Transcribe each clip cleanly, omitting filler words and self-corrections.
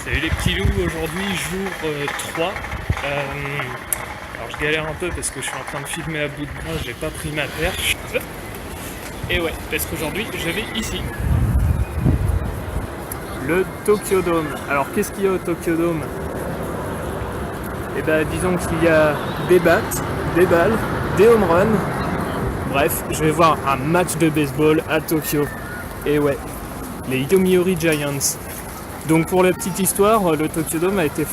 Salut les petits loups, aujourd'hui jour 3. Alors je galère un peu parce que je suis en train de filmer à bout de bras, j'ai pas pris ma perche. Et ouais, parce qu'aujourd'hui je vais ici. Le Tokyo Dome. Alors qu'est-ce qu'il y a au Tokyo Dome? Eh ben disons qu'il y a des battes, des balles, des home runs. Bref, je vais voir un match de baseball à Tokyo. Et ouais, les Yomiuri Giants. Donc pour la petite histoire, le Tokyo Dome a été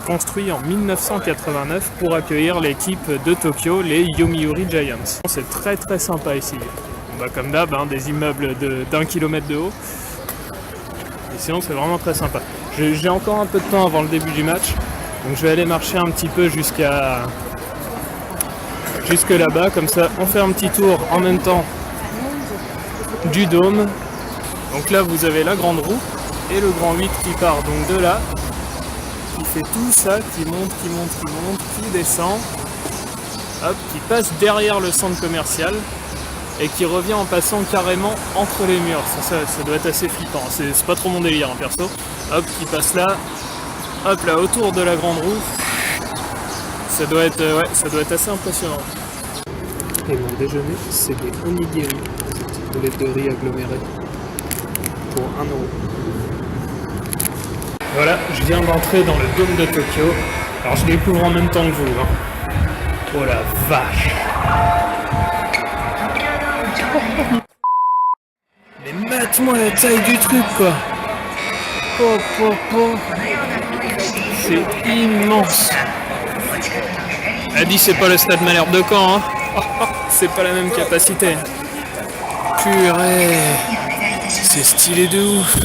construit en 1989 pour accueillir l'équipe de Tokyo, les Yomiuri Giants. C'est très très sympa ici. Comme d'hab, des immeubles d'1 kilomètre de haut. Et sinon c'est vraiment très sympa. J'ai encore un peu de temps avant le début du match, donc je vais aller marcher un petit peu jusque là-bas, comme ça on fait un petit tour en même temps du dôme. Donc là vous avez la grande roue et le grand 8 qui part donc de là, qui fait tout ça, qui monte, qui descend, hop, qui passe derrière le centre commercial et qui revient en passant carrément entre les murs. Ça doit être assez flippant, c'est pas trop mon délire perso. Hop, qui passe là, hop là autour de la grande roue. Ça doit être assez impressionnant. Et mon déjeuner, c'est des onigiri, ces petites boulettes de riz agglomérées. Pour 1 €. Voilà, je viens d'entrer dans le dôme de Tokyo. Alors je découvre en même temps que vous. Oh la vache! Mais mate-moi la taille du truc quoi! C'est immense! Elle dit c'est pas le stade Malherbe de Caen, hein? C'est pas la même capacité. Purée! C'est stylé de ouf.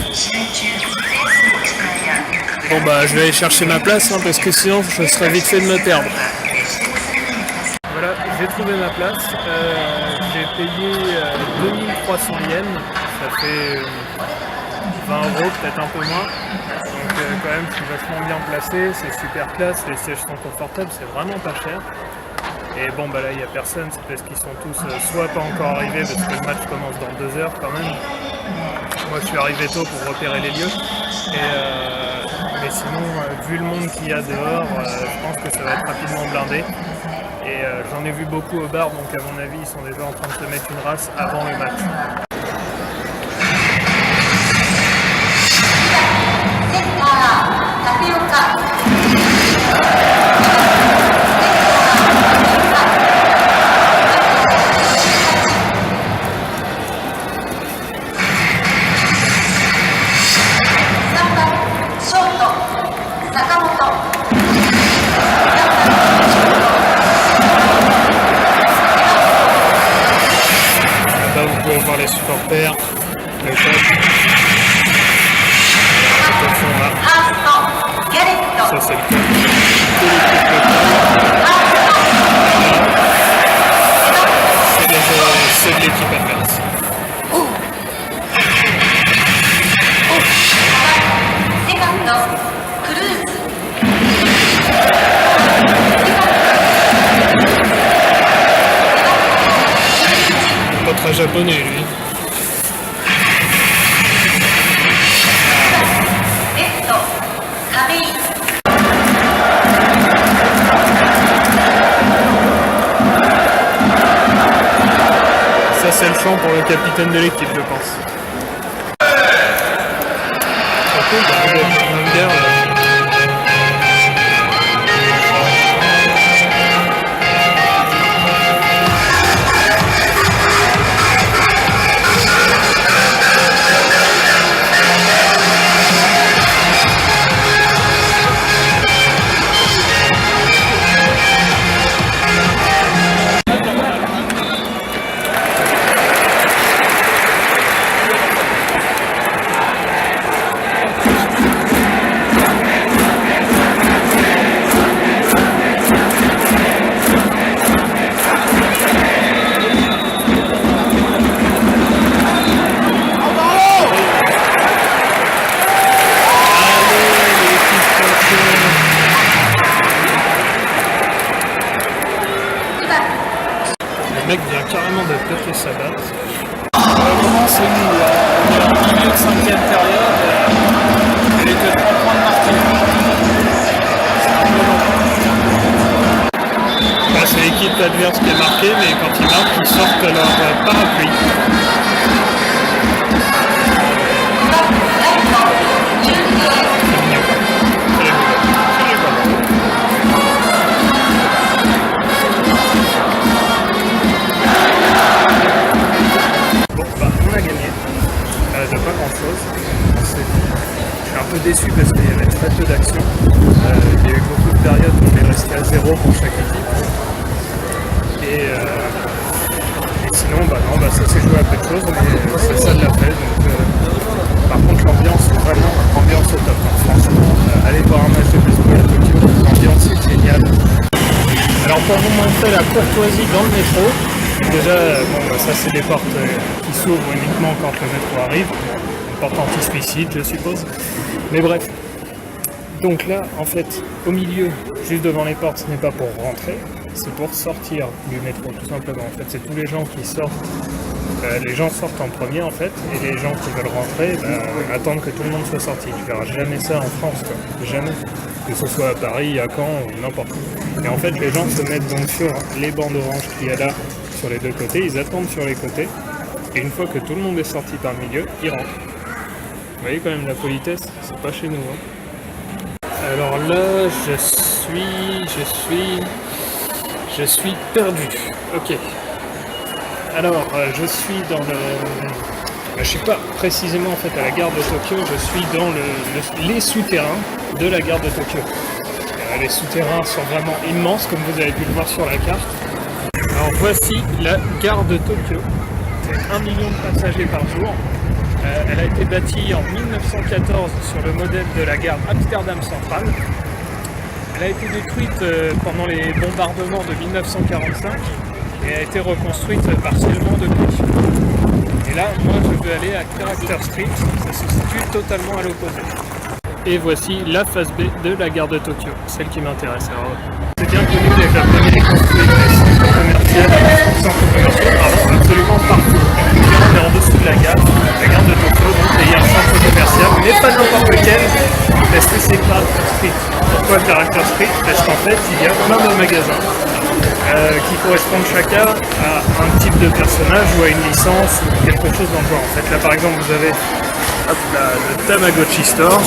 Bon je vais aller chercher ma place parce que sinon je serais vite fait de me perdre. Voilà, j'ai trouvé ma place. J'ai payé 2300 yens. Ça fait 20 €, peut-être un peu moins. Donc quand même je suis vachement bien placé, c'est super classe, les sièges sont confortables, c'est vraiment pas cher. Et là il n'y a personne, c'est parce qu'ils sont tous soit pas encore arrivés parce que le match commence dans 2 heures quand même. Moi je suis arrivé tôt pour repérer les lieux. Mais sinon, vu le monde qu'il y a dehors, je pense que ça va être rapidement blindé. Et j'en ai vu beaucoup au bar, donc à mon avis ils sont déjà en train de se mettre une race avant le match. Là vous pouvez voir les supporters, le top. Attention là. Ça c'est le top. C'est de l'équipe adverse. Pas très japonais lui. Ça c'est le chant pour le capitaine de l'équipe je pense. Le mec vient carrément de péter sa batte. Pour le moment c'est nous, on est en milieu de 5e période. lire ce qui est marqué, mais quand ils marquent, ils sortent leur parapluie. Bon, bah, on a gagné. De pas grand chose. Je suis un peu déçu parce qu'il y avait très peu d'action. Il y a eu beaucoup de périodes où on est resté à 0 pour chaque équipe. Et sinon, non, ça s'est joué à peu de choses, mais ça l'a fait. Donc, par contre, l'ambiance, vraiment, ambiance au top. Franchement, allez voir un match de baseball à Tokyo, l'ambiance est géniale. Alors, pour vous montrer la courtoisie dans le métro, déjà, ça c'est des portes qui s'ouvrent uniquement quand le métro arrive. Une porte anti-suicide, je suppose. Mais bref. Donc là, en fait, au milieu, juste devant les portes, ce n'est pas pour rentrer, c'est pour sortir du métro, tout simplement. En fait, c'est tous les gens qui sortent. Les gens sortent en premier, en fait, et les gens qui veulent rentrer attendent que tout le monde soit sorti. Tu verras jamais ça en France, quoi. Jamais. Que ce soit à Paris, à Caen, ou n'importe où. Et en fait, les gens se mettent donc sur les bandes oranges qu'il y a là, sur les deux côtés, ils attendent sur les côtés, et une fois que tout le monde est sorti par le milieu, ils rentrent. Vous voyez quand même la politesse, c'est pas chez nous. Hein. Alors là, je suis perdu. Ok. Alors, je suis dans le... Je suis pas précisément en fait à la gare de Tokyo, je suis dans les souterrains de la gare de Tokyo. Les souterrains sont vraiment immenses, comme vous avez pu le voir sur la carte. Alors voici la gare de Tokyo. C'est 1 million de passagers par jour. Elle a été bâtie en 1914 sur le modèle de la gare Amsterdam Central. Elle a été détruite pendant les bombardements de 1945 et a été reconstruite partiellement depuis. Et là, moi je veux aller à Character Street, ça se situe totalement à l'opposé. Et voici la face B de la gare de Tokyo, celle qui m'intéresse. Alors, c'est bien connu des Japonais construisent des centres commerciaux absolument partout. On est en dessous de la gare de Tokyo, donc il y a un centre commercial, mais pas n'importe lequel, parce que c'est Character Street. Pourquoi Character Street? Parce qu'en fait, il y a plein de magasins qui correspondent chacun à un type de personnage ou à une licence ou quelque chose dans le genre. En fait, là par exemple, vous avez le Tamagotchi Store,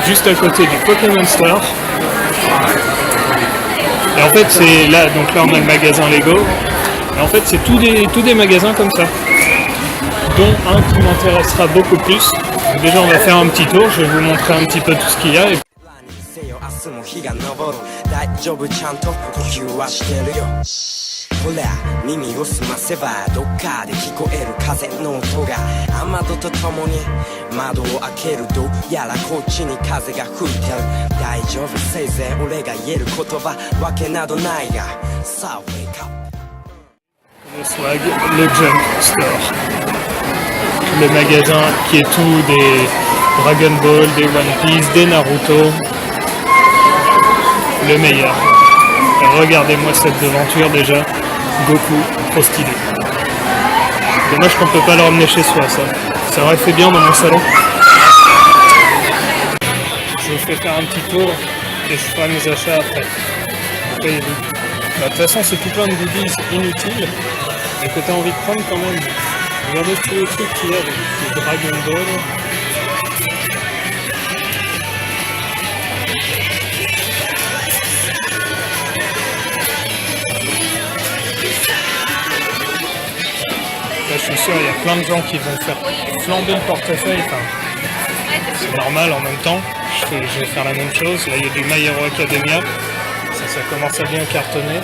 juste à côté du Pokémon Store. Et en fait, c'est là, donc là on a le magasin Lego. Et en fait, c'est tous des magasins comme ça, dont un qui m'intéressera beaucoup plus. Donc déjà, on va faire un petit tour. Je vais vous montrer un petit peu tout ce qu'il y a. Et... le swag, le Jump Store. Le magasin qui est tout des Dragon Ball, des One Piece, des Naruto. Le meilleur. Regardez-moi cette devanture déjà. Goku, trop stylé. Dommage qu'on peut pas le ramener chez soi, ça. Ça aurait fait bien dans mon salon. Je vous fais faire un petit tour et je ferai mes achats après. De toute façon, c'est tout plein de goodies inutiles et que tu as envie de prendre quand même. Regardez tous les trucs qu'il y a avec les Dragon Ball. Là, je suis sûr, il y a plein de gens qui vont faire flamber le portefeuille. Enfin, c'est normal en même temps. Je vais faire la même chose. Là, il y a du My Hero Academia. Ça commence à bien cartonner.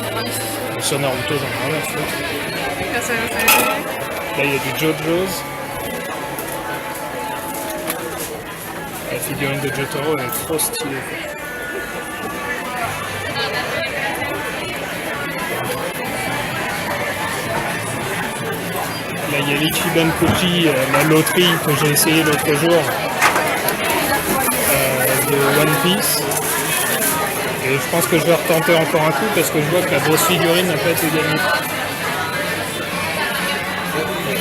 Sur Naruto, j'en ai rien à foutre. Là, il y a du JoJo's. La figurine de Jotaro, elle est trop stylée. Là, il y a l'Ichiban Koji, la loterie que j'ai essayé l'autre jour de One Piece. Et je pense que je vais retenter encore un coup parce que je vois que la grosse figurine n'a pas été gagnée.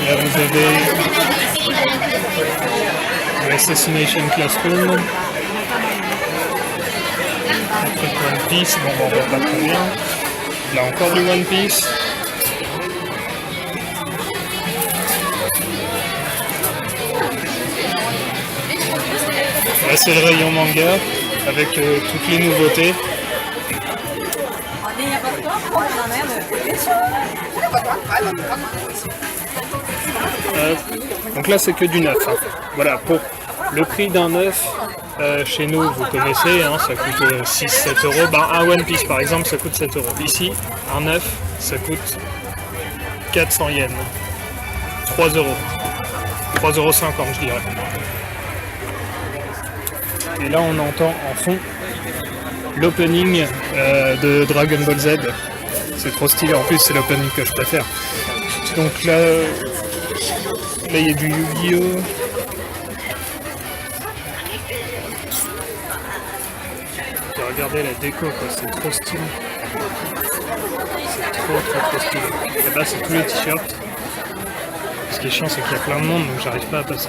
Là, vous avez l'Assassination Classroom. trucs One Piece, bon on voit pas très bien. Là encore du One Piece. Là c'est le rayon manga avec toutes les nouveautés. Donc là c'est que du neuf. Hein. Voilà, pour le prix d'un neuf, chez nous vous connaissez, hein, ça coûte 6-7 euros. Ben, un One Piece par exemple ça coûte 7 euros. Ici, un neuf ça coûte 400 yens. 3 euros. 3,50 euros je dirais. Et là on entend en fond l'opening de Dragon Ball Z. C'est trop stylé, en plus c'est l'opening que je préfère. Donc là il y a du Yu-Gi-Oh! Regardez la déco quoi, c'est trop stylé. Trop stylé. Et là c'est tous les t-shirts. Ce qui est chiant c'est qu'il y a plein de monde donc j'arrive pas à passer.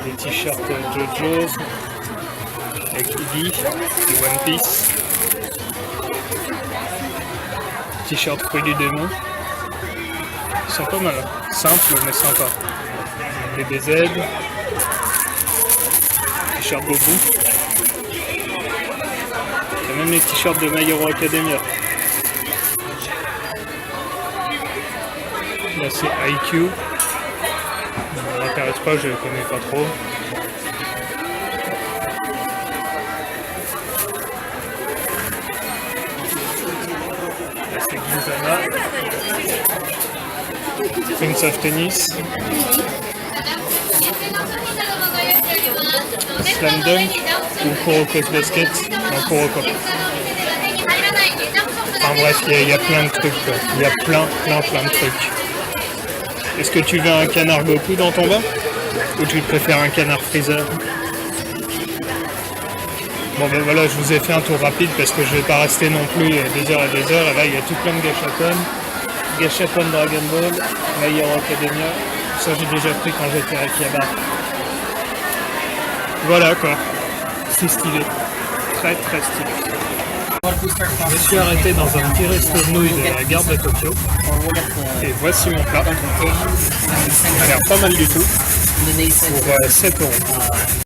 Des t-shirts JoJo avec Eevee, du One Piece. T-shirt Fruit du Démon. Ils sont pas mal, simple mais sympa. BBZ. T-shirt Goku. Il y a même les t-shirts de My Hero Academia. Là c'est IQ. Ça m'intéresse pas, je ne connais pas trop. Là c'est Gintama. Prince of Tennis. Slam Dunk ou Kuroko's Basket. Non, Kuroko. Enfin bref, il y a plein de trucs. Quoi. Il y a plein de trucs. Est-ce que tu veux un canard Goku dans ton bain? Ou tu préfères un canard Freezer? Bon ben voilà, je vous ai fait un tour rapide parce que je vais pas rester non plus des heures et des heures. Et là, il y a tout plein de Gashapon. Gashapon Dragon Ball, My Hero Academia. Ça, j'ai déjà pris quand j'étais à Akihabara. Voilà quoi. C'est stylé. Très stylé. Je me suis arrêté dans un petit resto de nouilles de la gare de Tokyo. Et voici mon plat. Ça a l'air pas mal du tout. Pour 7 euros.